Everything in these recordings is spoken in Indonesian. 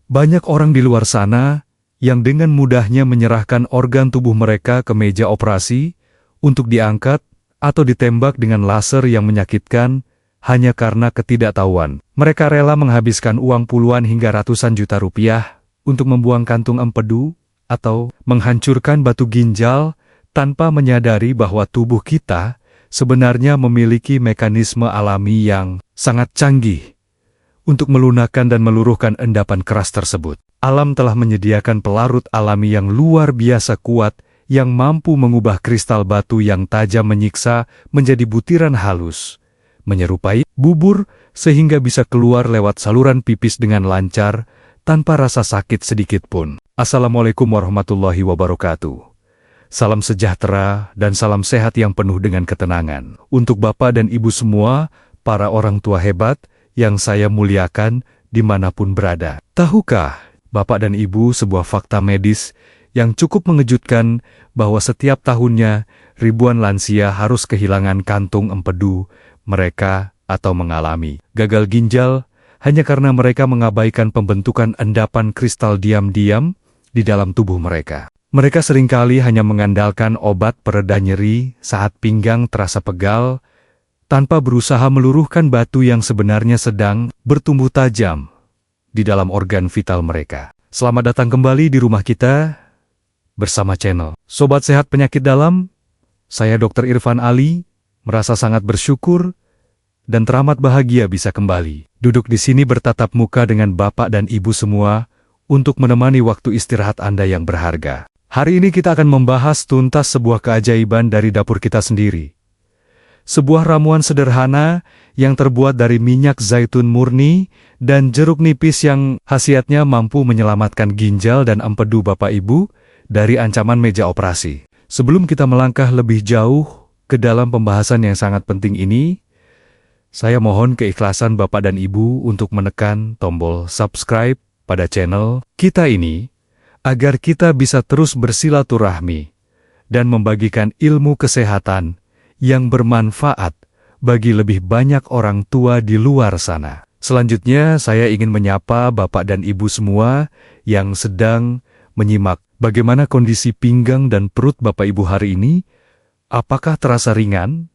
Banyak orang di luar sana yang dengan mudahnya menyerahkan organ tubuh mereka ke meja operasi untuk diangkat atau ditembak dengan laser yang menyakitkan hanya karena ketidaktahuan. Mereka rela menghabiskan uang puluhan hingga ratusan juta rupiah untuk membuang kantung empedu atau menghancurkan batu ginjal tanpa menyadari bahwa tubuh kita sebenarnya memiliki mekanisme alami yang sangat canggih untuk melunakkan dan meluruhkan endapan keras tersebut. Alam telah menyediakan pelarut alami yang luar biasa kuat yang mampu mengubah kristal batu yang tajam menyiksa menjadi butiran halus, menyerupai bubur sehingga bisa keluar lewat saluran pipis dengan lancar tanpa rasa sakit sedikit pun. Assalamualaikum warahmatullahi wabarakatuh. Salam sejahtera dan salam sehat yang penuh dengan ketenangan. Untuk Bapak dan Ibu semua, para orang tua hebat yang saya muliakan dimanapun berada. Tahukah Bapak dan Ibu sebuah fakta medis yang cukup mengejutkan bahwa setiap tahunnya ribuan lansia harus kehilangan kantung empedu mereka atau mengalami gagal ginjal hanya karena mereka mengabaikan pembentukan endapan kristal diam-diam di dalam tubuh mereka. Mereka seringkali hanya mengandalkan obat pereda nyeri saat pinggang terasa pegal, tanpa berusaha meluruhkan batu yang sebenarnya sedang bertumbuh tajam di dalam organ vital mereka. Selamat datang kembali di rumah kita bersama channel Sobat Sehat Penyakit Dalam. Saya Dr. Irfan Ali, merasa sangat bersyukur dan teramat bahagia bisa kembali duduk di sini bertatap muka dengan Bapak dan Ibu semua untuk menemani waktu istirahat Anda yang berharga. Hari ini kita akan membahas tuntas sebuah keajaiban dari dapur kita sendiri. Sebuah ramuan sederhana yang terbuat dari minyak zaitun murni dan jeruk nipis yang khasiatnya mampu menyelamatkan ginjal dan empedu Bapak Ibu dari ancaman meja operasi. Sebelum kita melangkah lebih jauh ke dalam pembahasan yang sangat penting ini, saya mohon keikhlasan Bapak dan Ibu untuk menekan tombol subscribe pada channel kita ini, agar kita bisa terus bersilaturahmi dan membagikan ilmu kesehatan yang bermanfaat bagi lebih banyak orang tua di luar sana. Selanjutnya, saya ingin menyapa Bapak dan Ibu semua yang sedang menyimak bagaimana kondisi pinggang dan perut Bapak Ibu hari ini. Apakah terasa ringan?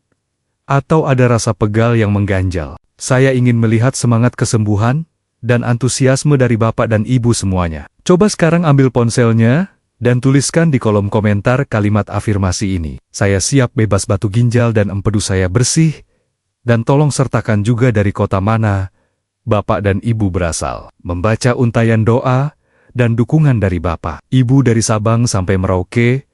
Atau ada rasa pegal yang mengganjal? Saya ingin melihat semangat kesembuhan dan antusiasme dari Bapak dan Ibu semuanya. Coba sekarang ambil ponselnya dan tuliskan di kolom komentar kalimat afirmasi ini. Saya siap bebas batu ginjal dan empedu saya bersih. Dan tolong sertakan juga dari kota mana Bapak dan Ibu berasal. Membaca untayan doa dan dukungan dari Bapak, Ibu dari Sabang sampai Merauke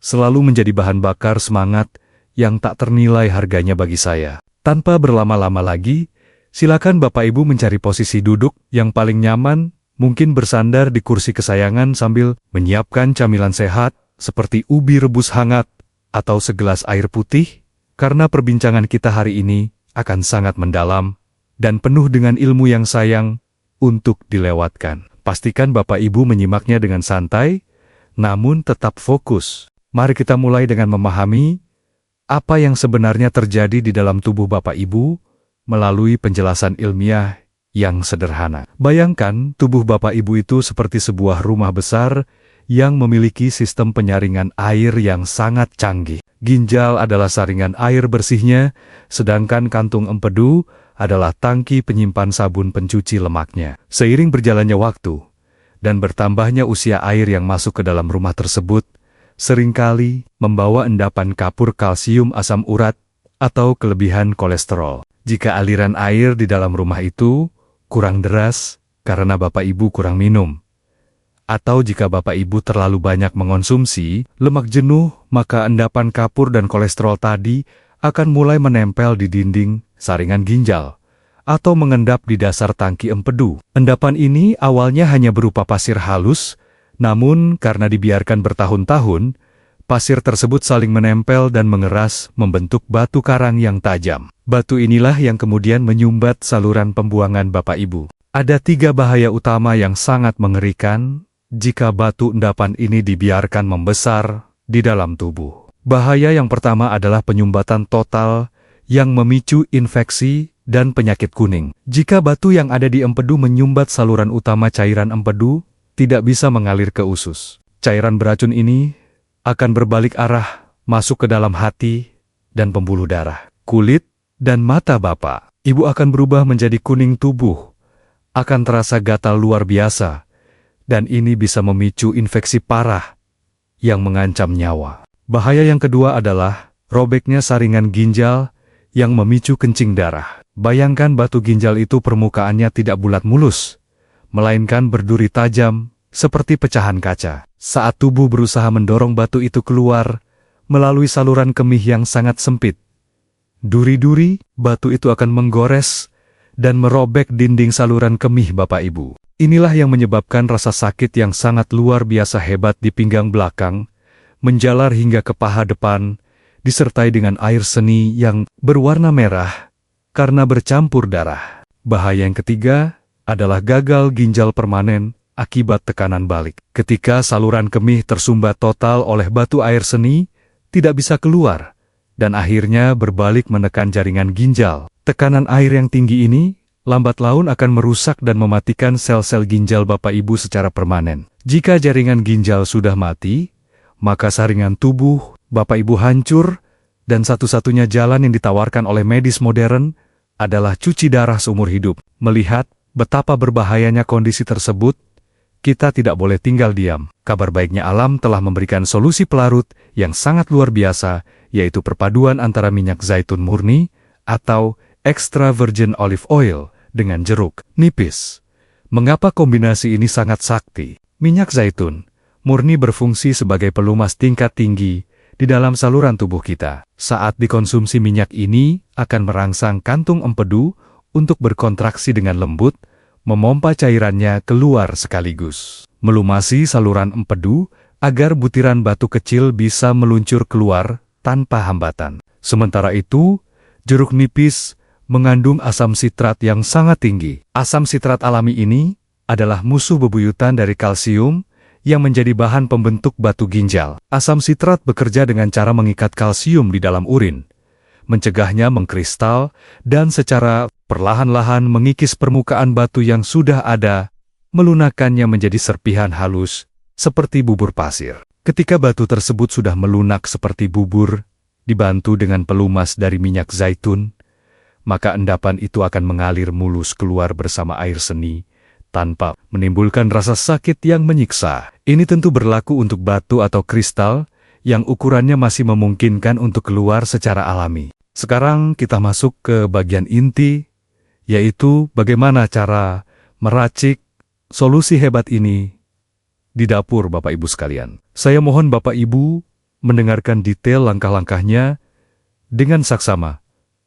selalu menjadi bahan bakar semangat yang tak ternilai harganya bagi saya. Tanpa berlama-lama lagi, silakan Bapak Ibu mencari posisi duduk yang paling nyaman, mungkin bersandar di kursi kesayangan sambil menyiapkan camilan sehat seperti ubi rebus hangat atau segelas air putih, karena perbincangan kita hari ini akan sangat mendalam dan penuh dengan ilmu yang sayang untuk dilewatkan. Pastikan Bapak Ibu menyimaknya dengan santai, namun tetap fokus. Mari kita mulai dengan memahami apa yang sebenarnya terjadi di dalam tubuh Bapak Ibu melalui penjelasan ilmiah yang sederhana. Bayangkan tubuh Bapak Ibu itu seperti sebuah rumah besar yang memiliki sistem penyaringan air yang sangat canggih. Ginjal adalah saringan air bersihnya, sedangkan kantung empedu adalah tangki penyimpan sabun pencuci lemaknya. Seiring berjalannya waktu dan bertambahnya usia air yang masuk ke dalam rumah tersebut, seringkali membawa endapan kapur kalsium asam urat atau kelebihan kolesterol. Jika aliran air di dalam rumah itu kurang deras karena Bapak Ibu kurang minum, atau jika Bapak Ibu terlalu banyak mengonsumsi lemak jenuh, maka endapan kapur dan kolesterol tadi akan mulai menempel di dinding saringan ginjal atau mengendap di dasar tangki empedu. Endapan ini awalnya hanya berupa pasir halus, namun karena dibiarkan bertahun-tahun, pasir tersebut saling menempel dan mengeras membentuk batu karang yang tajam. Batu inilah yang kemudian menyumbat saluran pembuangan Bapak Ibu. Ada 3 bahaya utama yang sangat mengerikan jika batu endapan ini dibiarkan membesar di dalam tubuh. Bahaya yang pertama adalah penyumbatan total yang memicu infeksi dan penyakit kuning. Jika batu yang ada di empedu menyumbat saluran utama cairan empedu, tidak bisa mengalir ke usus. Cairan beracun ini akan berbalik arah, masuk ke dalam hati dan pembuluh darah. Kulit dan mata Bapak, Ibu akan berubah menjadi kuning tubuh, akan terasa gatal luar biasa, dan ini bisa memicu infeksi parah yang mengancam nyawa. Bahaya yang kedua adalah robeknya saringan ginjal yang memicu kencing darah. Bayangkan batu ginjal itu permukaannya tidak bulat mulus, melainkan berduri tajam, seperti pecahan kaca. Saat tubuh berusaha mendorong batu itu keluar, melalui saluran kemih yang sangat sempit, duri-duri batu itu akan menggores dan merobek dinding saluran kemih Bapak Ibu. Inilah yang menyebabkan rasa sakit yang sangat luar biasa hebat di pinggang belakang, menjalar hingga ke paha depan, disertai dengan air seni yang berwarna merah karena bercampur darah. Bahaya yang ketiga adalah gagal ginjal permanen akibat tekanan balik. Ketika saluran kemih tersumbat total oleh batu air seni, tidak bisa keluar, dan akhirnya berbalik menekan jaringan ginjal. Tekanan air yang tinggi ini lambat laun akan merusak dan mematikan sel-sel ginjal Bapak Ibu secara permanen. Jika jaringan ginjal sudah mati, maka saringan tubuh Bapak Ibu hancur, dan satu-satunya jalan yang ditawarkan oleh medis modern adalah cuci darah seumur hidup. Melihat betapa berbahayanya kondisi tersebut, kita tidak boleh tinggal diam. Kabar baiknya alam telah memberikan solusi pelarut yang sangat luar biasa, yaitu perpaduan antara minyak zaitun murni atau extra virgin olive oil dengan jeruk nipis. Mengapa kombinasi ini sangat sakti? Minyak zaitun murni berfungsi sebagai pelumas tingkat tinggi di dalam saluran tubuh kita. Saat dikonsumsi minyak ini akan merangsang kantung empedu untuk berkontraksi dengan lembut, memompa cairannya keluar sekaligus, melumasi saluran empedu agar butiran batu kecil bisa meluncur keluar tanpa hambatan. Sementara itu, jeruk nipis mengandung asam sitrat yang sangat tinggi. Asam sitrat alami ini adalah musuh bebuyutan dari kalsium yang menjadi bahan pembentuk batu ginjal. Asam sitrat bekerja dengan cara mengikat kalsium di dalam urin, mencegahnya mengkristal, dan secara perlahan-lahan mengikis permukaan batu yang sudah ada, melunakkannya menjadi serpihan halus, seperti bubur pasir. Ketika batu tersebut sudah melunak seperti bubur, dibantu dengan pelumas dari minyak zaitun, maka endapan itu akan mengalir mulus keluar bersama air seni, tanpa menimbulkan rasa sakit yang menyiksa. Ini tentu berlaku untuk batu atau kristal yang ukurannya masih memungkinkan untuk keluar secara alami. Sekarang kita masuk ke bagian inti, yaitu bagaimana cara meracik solusi hebat ini di dapur Bapak Ibu sekalian. Saya mohon Bapak Ibu mendengarkan detail langkah-langkahnya dengan saksama,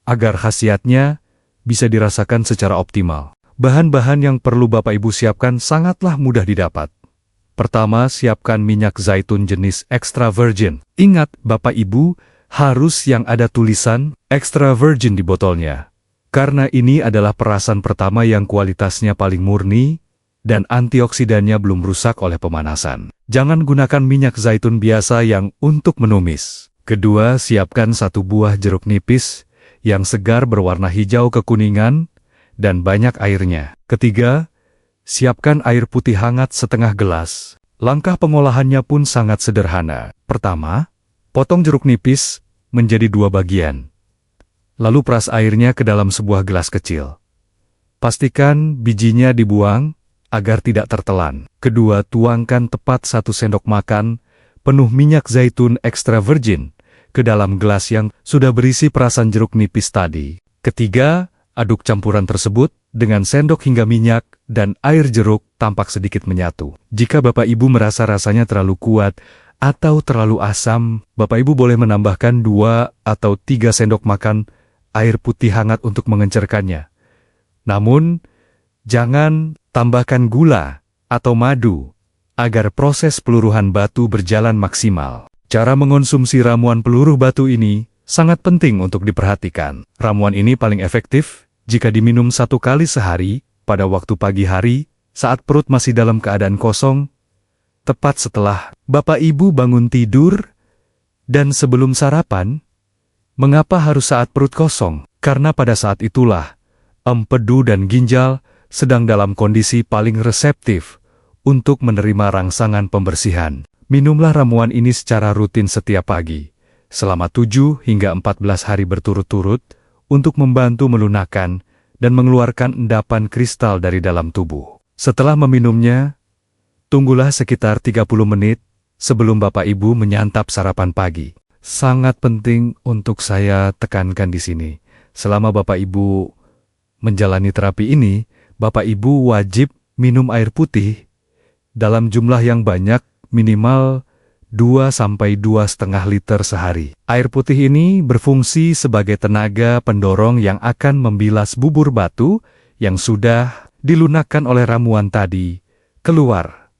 agar khasiatnya bisa dirasakan secara optimal. Bahan-bahan yang perlu Bapak Ibu siapkan sangatlah mudah didapat. Pertama, siapkan minyak zaitun jenis extra virgin. Ingat, Bapak Ibu harus yang ada tulisan extra virgin di botolnya, karena ini adalah perasan pertama yang kualitasnya paling murni dan antioksidannya belum rusak oleh pemanasan. Jangan gunakan minyak zaitun biasa yang untuk menumis. Kedua, siapkan 1 buah jeruk nipis yang segar berwarna hijau kekuningan dan banyak airnya. Ketiga, siapkan air putih hangat setengah gelas. Langkah pengolahannya pun sangat sederhana. Pertama, potong jeruk nipis menjadi 2 bagian. Lalu peras airnya ke dalam sebuah gelas kecil. Pastikan bijinya dibuang agar tidak tertelan. Kedua, tuangkan tepat 1 sendok makan penuh minyak zaitun extra virgin ke dalam gelas yang sudah berisi perasan jeruk nipis tadi. Ketiga, aduk campuran tersebut dengan sendok hingga minyak dan air jeruk tampak sedikit menyatu. Jika Bapak Ibu merasa rasanya terlalu kuat atau terlalu asam, Bapak Ibu boleh menambahkan 2 atau 3 sendok makan air putih hangat untuk mengencerkannya. Namun, jangan tambahkan gula atau madu agar proses peluruhan batu berjalan maksimal. Cara mengonsumsi ramuan peluruh batu ini sangat penting untuk diperhatikan. Ramuan ini paling efektif jika diminum 1 kali sehari pada waktu pagi hari saat perut masih dalam keadaan kosong, tepat setelah Bapak Ibu bangun tidur dan sebelum sarapan. Mengapa harus saat perut kosong? Karena pada saat itulah empedu dan ginjal sedang dalam kondisi paling reseptif untuk menerima rangsangan pembersihan. Minumlah ramuan ini secara rutin setiap pagi, selama 7 hingga 14 hari berturut-turut untuk membantu melunakkan dan mengeluarkan endapan kristal dari dalam tubuh. Setelah meminumnya, tunggulah sekitar 30 menit sebelum Bapak Ibu menyantap sarapan pagi. Sangat penting untuk saya tekankan di sini. Selama Bapak Ibu menjalani terapi ini, Bapak Ibu wajib minum air putih dalam jumlah yang banyak, minimal 2–2,5 liter sehari. Air putih ini berfungsi sebagai tenaga pendorong yang akan membilas bubur batu yang sudah dilunakkan oleh ramuan tadi keluar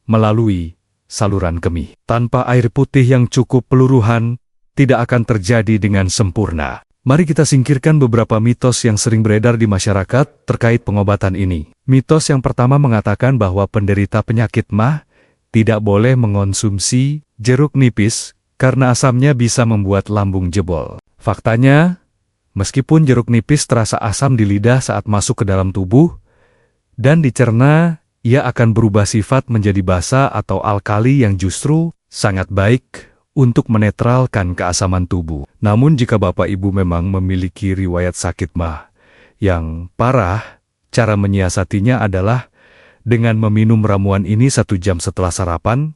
melalui saluran kemih. Tanpa air putih yang cukup, peluruhan tidak akan terjadi dengan sempurna. Mari kita singkirkan beberapa mitos yang sering beredar di masyarakat terkait pengobatan ini. Mitos yang pertama mengatakan bahwa penderita penyakit MAH tidak boleh mengonsumsi jeruk nipis karena asamnya bisa membuat lambung jebol. Faktanya, meskipun jeruk nipis terasa asam di lidah saat masuk ke dalam tubuh dan dicerna, ia akan berubah sifat menjadi basa atau alkali yang justru sangat baik untuk menetralkan keasaman tubuh. Namun jika Bapak Ibu memang memiliki riwayat sakit MAH yang parah, cara menyiasatinya adalah dengan meminum ramuan ini 1 jam setelah sarapan,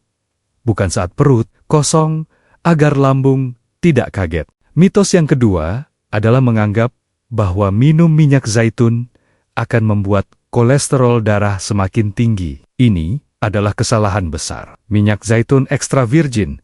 bukan saat perut kosong, agar lambung tidak kaget. Mitos yang kedua adalah menganggap bahwa minum minyak zaitun akan membuat kolesterol darah semakin tinggi. Ini adalah kesalahan besar. Minyak zaitun ekstra virgin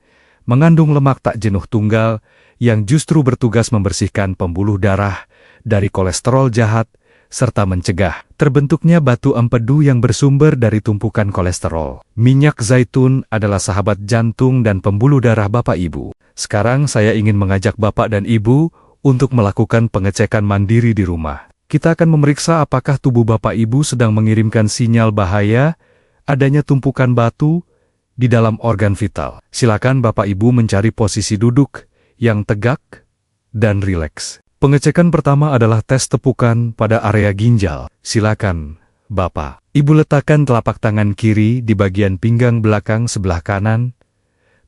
mengandung lemak tak jenuh tunggal yang justru bertugas membersihkan pembuluh darah dari kolesterol jahat serta mencegah terbentuknya batu empedu yang bersumber dari tumpukan kolesterol. Minyak zaitun adalah sahabat jantung dan pembuluh darah Bapak Ibu. Sekarang saya ingin mengajak Bapak dan Ibu untuk melakukan pengecekan mandiri di rumah. Kita akan memeriksa apakah tubuh Bapak Ibu sedang mengirimkan sinyal bahaya adanya tumpukan batu di dalam organ vital. Silakan Bapak Ibu mencari posisi duduk yang tegak dan rileks. Pengecekan pertama adalah tes tepukan pada area ginjal. Silakan Bapak Ibu letakkan telapak tangan kiri di bagian pinggang belakang sebelah kanan,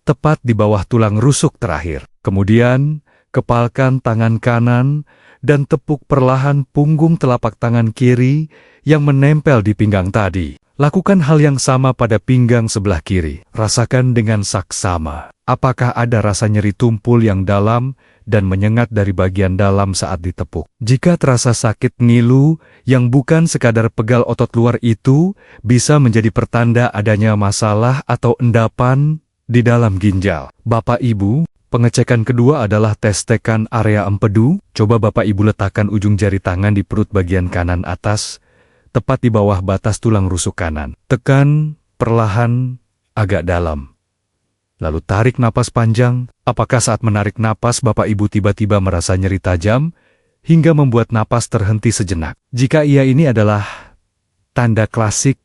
tepat di bawah tulang rusuk terakhir. Kemudian, kepalkan tangan kanan dan tepuk perlahan punggung telapak tangan kiri yang menempel di pinggang tadi. Lakukan hal yang sama pada pinggang sebelah kiri. Rasakan dengan saksama. Apakah ada rasa nyeri tumpul yang dalam dan menyengat dari bagian dalam saat ditepuk? Jika terasa sakit ngilu yang bukan sekadar pegal otot luar, itu bisa menjadi pertanda adanya masalah atau endapan di dalam ginjal. Bapak Ibu, pengecekan kedua adalah tes tekan area empedu. Coba Bapak Ibu letakkan ujung jari tangan di perut bagian kanan atas, tepat di bawah batas tulang rusuk kanan. Tekan perlahan agak dalam. Lalu tarik napas panjang. Apakah saat menarik napas Bapak Ibu tiba-tiba merasa nyeri tajam hingga membuat napas terhenti sejenak? Jika iya, ini adalah tanda klasik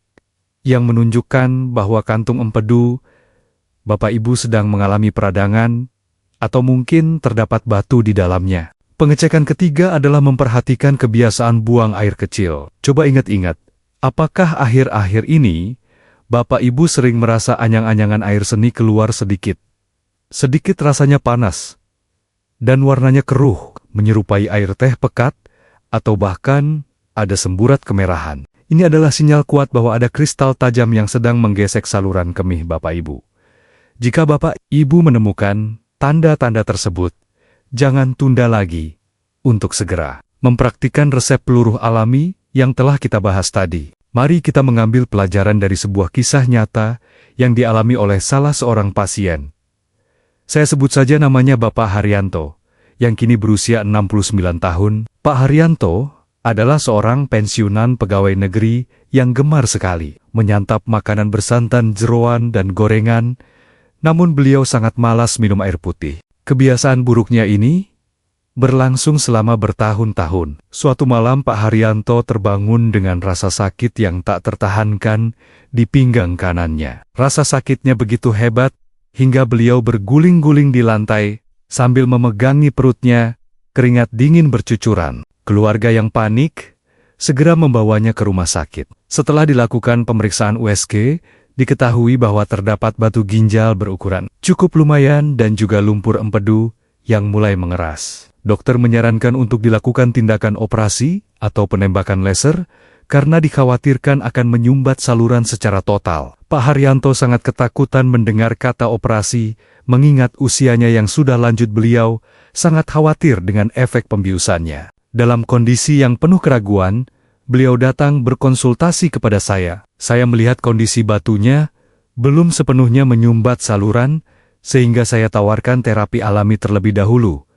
yang menunjukkan bahwa kantung empedu Bapak Ibu sedang mengalami peradangan atau mungkin terdapat batu di dalamnya. Pengecekan ketiga adalah memperhatikan kebiasaan buang air kecil. Coba ingat-ingat, apakah akhir-akhir ini Bapak Ibu sering merasa anyang-anyangan air seni keluar sedikit? Sedikit rasanya panas, dan warnanya keruh, menyerupai air teh pekat, atau bahkan ada semburat kemerahan. Ini adalah sinyal kuat bahwa ada kristal tajam yang sedang menggesek saluran kemih Bapak Ibu. Jika Bapak Ibu menemukan tanda-tanda tersebut, jangan tunda lagi untuk segera mempraktikkan resep peluruh alami yang telah kita bahas tadi. Mari kita mengambil pelajaran dari sebuah kisah nyata yang dialami oleh salah seorang pasien. Saya sebut saja namanya Bapak Haryanto, yang kini berusia 69 tahun. Pak Haryanto adalah seorang pensiunan pegawai negeri yang gemar sekali menyantap makanan bersantan jeroan dan gorengan, namun beliau sangat malas minum air putih. Kebiasaan buruknya ini berlangsung selama bertahun-tahun. Suatu malam Pak Haryanto terbangun dengan rasa sakit yang tak tertahankan di pinggang kanannya. Rasa sakitnya begitu hebat hingga beliau berguling-guling di lantai sambil memegangi perutnya, keringat dingin bercucuran. Keluarga yang panik segera membawanya ke rumah sakit. Setelah dilakukan pemeriksaan USG, diketahui bahwa terdapat batu ginjal berukuran cukup lumayan dan juga lumpur empedu yang mulai mengeras. Dokter menyarankan untuk dilakukan tindakan operasi atau penembakan laser karena dikhawatirkan akan menyumbat saluran secara total. Pak Haryanto sangat ketakutan mendengar kata operasi, mengingat usianya yang sudah lanjut. Beliau sangat khawatir dengan efek pembiusannya. Dalam kondisi yang penuh keraguan, beliau datang berkonsultasi kepada saya. Saya melihat kondisi batunya belum sepenuhnya menyumbat saluran, sehingga saya tawarkan terapi alami terlebih dahulu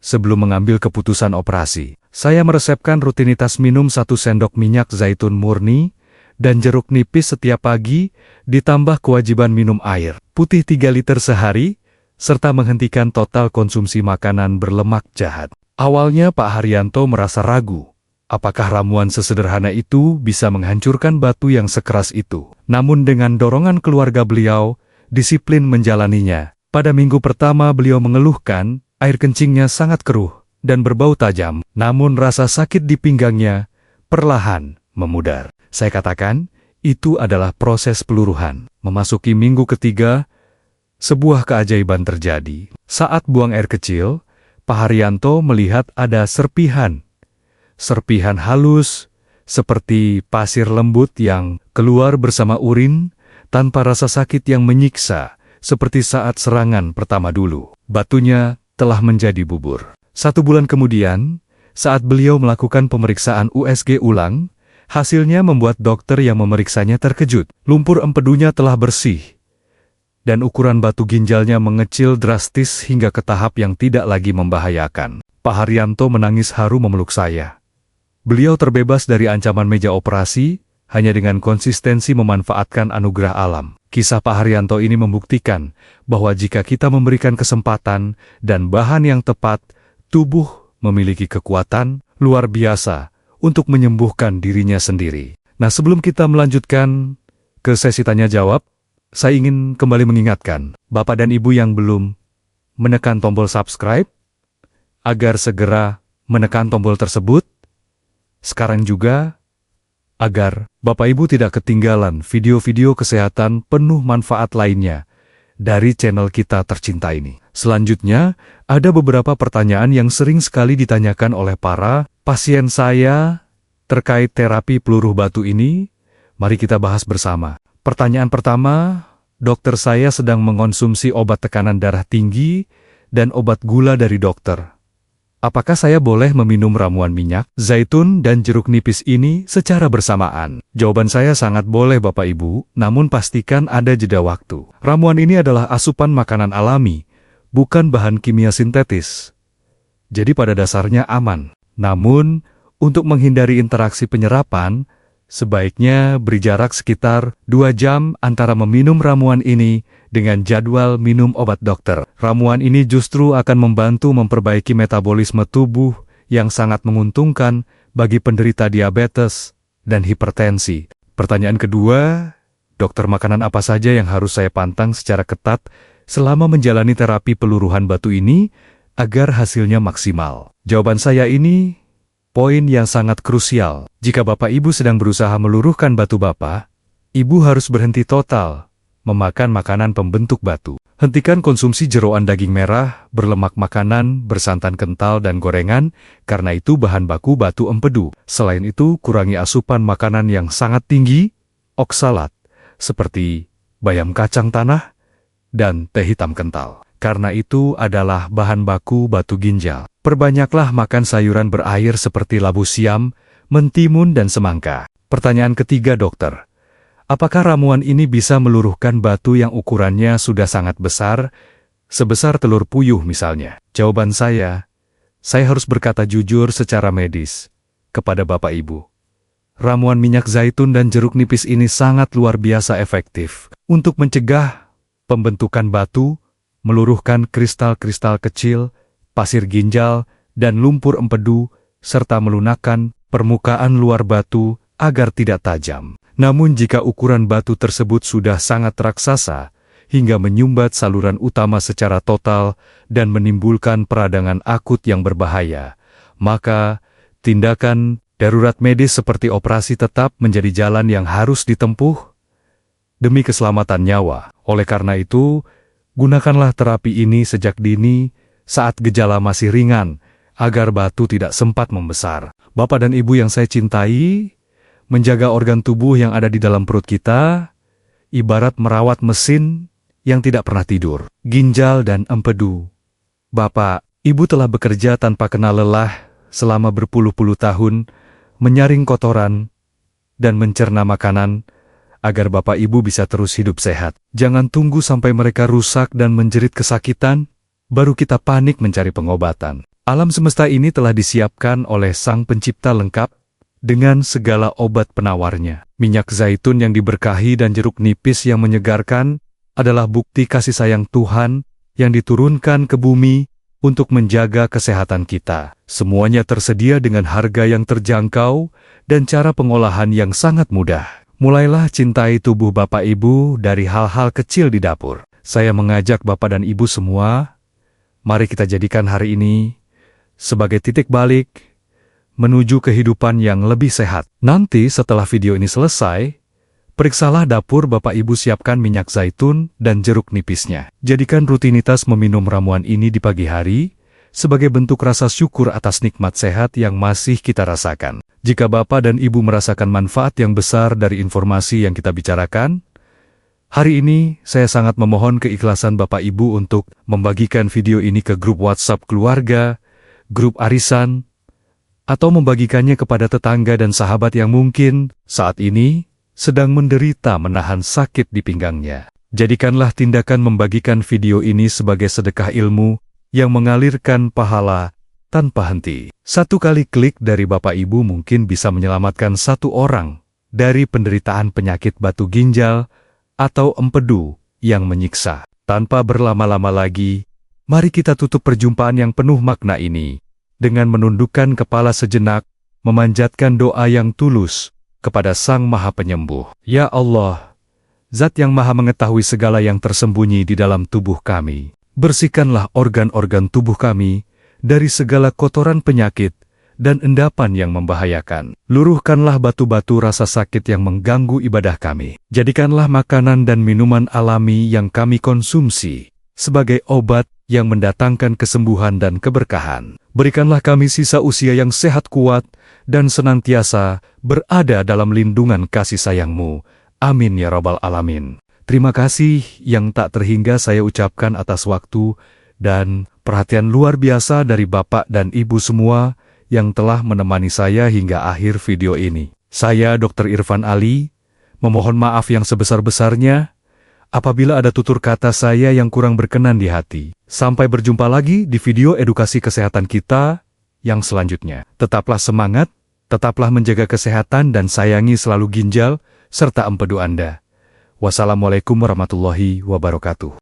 sebelum mengambil keputusan operasi. Saya meresepkan rutinitas minum 1 sendok minyak zaitun murni dan jeruk nipis setiap pagi, ditambah kewajiban minum air putih 3 liter sehari, serta menghentikan total konsumsi makanan berlemak jahat. Awalnya Pak Haryanto merasa ragu. Apakah ramuan sesederhana itu bisa menghancurkan batu yang sekeras itu? Namun dengan dorongan keluarga beliau, disiplin menjalaninya. Pada minggu pertama beliau mengeluhkan, air kencingnya sangat keruh dan berbau tajam. Namun rasa sakit di pinggangnya perlahan memudar. Saya katakan, itu adalah proses peluruhan. Memasuki minggu ketiga, sebuah keajaiban terjadi. Saat buang air kecil, Pak Haryanto melihat ada serpihan halus, seperti pasir lembut yang keluar bersama urin, tanpa rasa sakit yang menyiksa, seperti saat serangan pertama dulu. Batunya telah menjadi bubur. 1 bulan kemudian, saat beliau melakukan pemeriksaan USG ulang, hasilnya membuat dokter yang memeriksanya terkejut. Lumpur empedunya telah bersih, dan ukuran batu ginjalnya mengecil drastis hingga ke tahap yang tidak lagi membahayakan. Pak Haryanto menangis haru memeluk saya. Beliau terbebas dari ancaman meja operasi, hanya dengan konsistensi memanfaatkan anugerah alam. Kisah Pak Haryanto ini membuktikan bahwa jika kita memberikan kesempatan dan bahan yang tepat, tubuh memiliki kekuatan luar biasa untuk menyembuhkan dirinya sendiri. Nah, sebelum kita melanjutkan ke sesi tanya-jawab, saya ingin kembali mengingatkan Bapak dan Ibu yang belum menekan tombol subscribe, agar segera menekan tombol tersebut. Sekarang juga, agar Bapak Ibu tidak ketinggalan video-video kesehatan penuh manfaat lainnya dari channel kita tercinta ini. Selanjutnya, ada beberapa pertanyaan yang sering sekali ditanyakan oleh para pasien saya terkait terapi peluruh batu ini. Mari kita bahas bersama. Pertanyaan pertama, dokter saya sedang mengonsumsi obat tekanan darah tinggi dan obat gula dari dokter. Apakah saya boleh meminum ramuan minyak, zaitun, dan jeruk nipis ini secara bersamaan? Jawaban saya sangat boleh Bapak Ibu, namun pastikan ada jeda waktu. Ramuan ini adalah asupan makanan alami, bukan bahan kimia sintetis. Jadi pada dasarnya aman. Namun, untuk menghindari interaksi penyerapan, sebaiknya beri jarak sekitar 2 jam antara meminum ramuan ini dengan jadwal minum obat dokter. Ramuan ini justru akan membantu memperbaiki metabolisme tubuh yang sangat menguntungkan bagi penderita diabetes dan hipertensi. Pertanyaan kedua, dokter, makanan apa saja yang harus saya pantang secara ketat selama menjalani terapi peluruhan batu ini agar hasilnya maksimal? Jawaban saya ini poin yang sangat krusial. Jika Bapak Ibu sedang berusaha meluruhkan batu Bapak, Ibu harus berhenti total memakan makanan pembentuk batu. Hentikan konsumsi jeroan daging merah, berlemak, makanan bersantan kental dan gorengan, karena itu bahan baku batu empedu. Selain itu, kurangi asupan makanan yang sangat tinggi, oksalat, seperti bayam kacang tanah dan teh hitam kental. Karena itu adalah bahan baku batu ginjal. Perbanyaklah makan sayuran berair seperti labu siam, mentimun, dan semangka. Pertanyaan ketiga, dokter. Apakah ramuan ini bisa meluruhkan batu yang ukurannya sudah sangat besar, sebesar telur puyuh misalnya? Jawaban saya harus berkata jujur secara medis kepada Bapak Ibu. Ramuan minyak zaitun dan jeruk nipis ini sangat luar biasa efektif untuk mencegah pembentukan batu, meluruhkan kristal-kristal kecil, pasir ginjal, dan lumpur empedu, serta melunakkan permukaan luar batu agar tidak tajam. Namun jika ukuran batu tersebut sudah sangat raksasa, hingga menyumbat saluran utama secara total dan menimbulkan peradangan akut yang berbahaya, maka tindakan Darurat medis seperti operasi tetap menjadi jalan yang harus ditempuh demi keselamatan nyawa. Oleh karena itu, gunakanlah terapi ini sejak dini saat gejala masih ringan, agar batu tidak sempat membesar. Bapak dan Ibu yang saya cintai, menjaga organ tubuh yang ada di dalam perut kita, ibarat merawat mesin yang tidak pernah tidur. Ginjal dan empedu. Bapak, Ibu telah bekerja tanpa kenal lelah selama berpuluh-puluh tahun, menyaring kotoran dan mencerna makanan, agar Bapak Ibu bisa terus hidup sehat. Jangan tunggu sampai mereka rusak dan menjerit kesakitan, baru kita panik mencari pengobatan. Alam semesta ini telah disiapkan oleh Sang Pencipta lengkap dengan segala obat penawarnya. Minyak zaitun yang diberkahi dan jeruk nipis yang menyegarkan adalah bukti kasih sayang Tuhan yang diturunkan ke bumi untuk menjaga kesehatan kita. Semuanya tersedia dengan harga yang terjangkau dan cara pengolahan yang sangat mudah. Mulailah cintai tubuh Bapak Ibu dari hal-hal kecil di dapur. Saya mengajak Bapak dan Ibu semua, mari kita jadikan hari ini sebagai titik balik menuju kehidupan yang lebih sehat. Nanti setelah video ini selesai, periksalah dapur Bapak Ibu, siapkan minyak zaitun dan jeruk nipisnya. Jadikan rutinitas meminum ramuan ini di pagi hari sebagai bentuk rasa syukur atas nikmat sehat yang masih kita rasakan. Jika Bapak dan Ibu merasakan manfaat yang besar dari informasi yang kita bicarakan, hari ini saya sangat memohon keikhlasan Bapak Ibu untuk membagikan video ini ke grup WhatsApp keluarga, grup arisan, atau membagikannya kepada tetangga dan sahabat yang mungkin saat ini sedang menderita menahan sakit di pinggangnya. Jadikanlah tindakan membagikan video ini sebagai sedekah ilmu yang mengalirkan pahala tanpa henti. Satu kali klik dari Bapak Ibu mungkin bisa menyelamatkan satu orang dari penderitaan penyakit batu ginjal atau empedu yang menyiksa. Tanpa berlama-lama lagi, mari kita tutup perjumpaan yang penuh makna ini dengan menundukkan kepala sejenak, memanjatkan doa yang tulus kepada Sang Maha Penyembuh. Ya Allah, Zat yang Maha mengetahui segala yang tersembunyi di dalam tubuh kami, bersihkanlah organ-organ tubuh kami dari segala kotoran penyakit dan endapan yang membahayakan. Luruhkanlah batu-batu rasa sakit yang mengganggu ibadah kami. Jadikanlah makanan dan minuman alami yang kami konsumsi sebagai obat yang mendatangkan kesembuhan dan keberkahan. Berikanlah kami sisa usia yang sehat kuat dan senantiasa berada dalam lindungan kasih sayang-Mu. Amin ya Rabbal Alamin. Terima kasih yang tak terhingga saya ucapkan atas waktu dan perhatian luar biasa dari Bapak dan Ibu semua yang telah menemani saya hingga akhir video ini. Saya Dr. Irfan Ali, memohon maaf yang sebesar-besarnya apabila ada tutur kata saya yang kurang berkenan di hati. Sampai berjumpa lagi di video edukasi kesehatan kita yang selanjutnya. Tetaplah semangat, tetaplah menjaga kesehatan dan sayangi selalu ginjal serta empedu Anda. Wassalamualaikum warahmatullahi wabarakatuh.